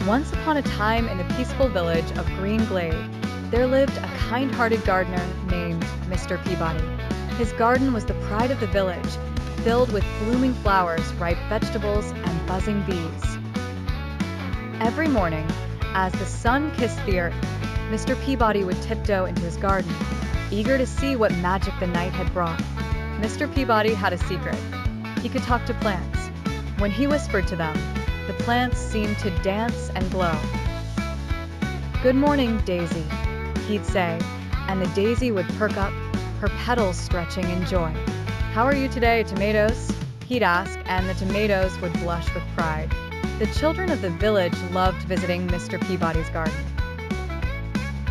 Once upon a time in the peaceful village of Green Glade, there lived a kind-hearted gardener named Mr. Peabody. His garden was the pride of the village, filled with blooming flowers, ripe vegetables, and buzzing bees. Every morning, as the sun kissed the earth, Mr. Peabody would tiptoe into his garden, eager to see what magic the night had brought. Mr. Peabody had a secret. He could talk to plants. When he whispered to them, the plants seemed to dance and glow. "Good morning, Daisy," he'd say, and the daisy would perk up, her petals stretching in joy. "How are you today, tomatoes?" he'd ask, and the tomatoes would blush with pride. The children of the village loved visiting Mr. Peabody's garden.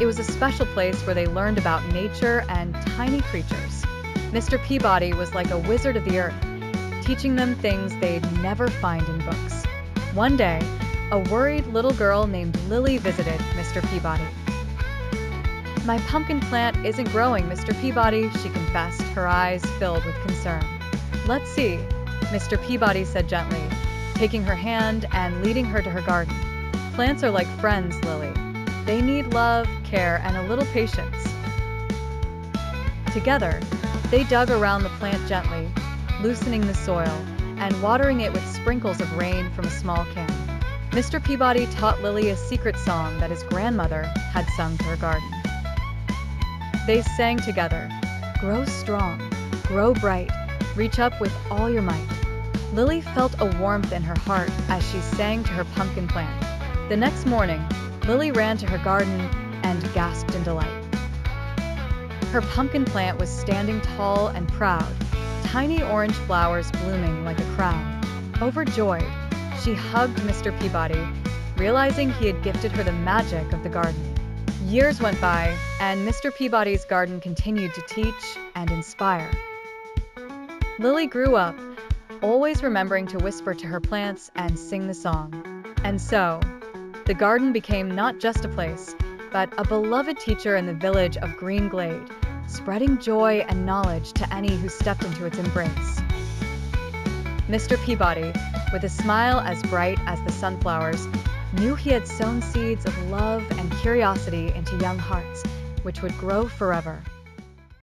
It was a special place where they learned about nature and tiny creatures. Mr. Peabody was like a wizard of the earth, teaching them things they'd never find in books. One day, a worried little girl named Lily visited Mr. Peabody. "My pumpkin plant isn't growing, Mr. Peabody," she confessed, her eyes filled with concern. "Let's see," Mr. Peabody said gently, taking her hand and leading her to her garden. "Plants are like friends, Lily. They need love, care, and a little patience." Together, they dug around the plant gently, loosening the soil and watering it with sprinkles of rain from a small can. Mr. Peabody taught Lily a secret song that his grandmother had sung to her garden. They sang together, "Grow strong, grow bright, reach up with all your might." Lily felt a warmth in her heart as she sang to her pumpkin plant. The next morning, Lily ran to her garden and gasped in delight. Her pumpkin plant was standing tall and proud, tiny orange flowers blooming like a crown. Overjoyed, she hugged Mr. Peabody, realizing he had gifted her the magic of the garden. Years went by, and Mr. Peabody's garden continued to teach and inspire. Lily grew up, always remembering to whisper to her plants and sing the song. And so, the garden became not just a place, but a beloved teacher in the village of Green Glade, spreading joy and knowledge to any who stepped into its embrace. Mr. Peabody, with a smile as bright as the sunflowers, knew he had sown seeds of love and curiosity into young hearts, which would grow forever.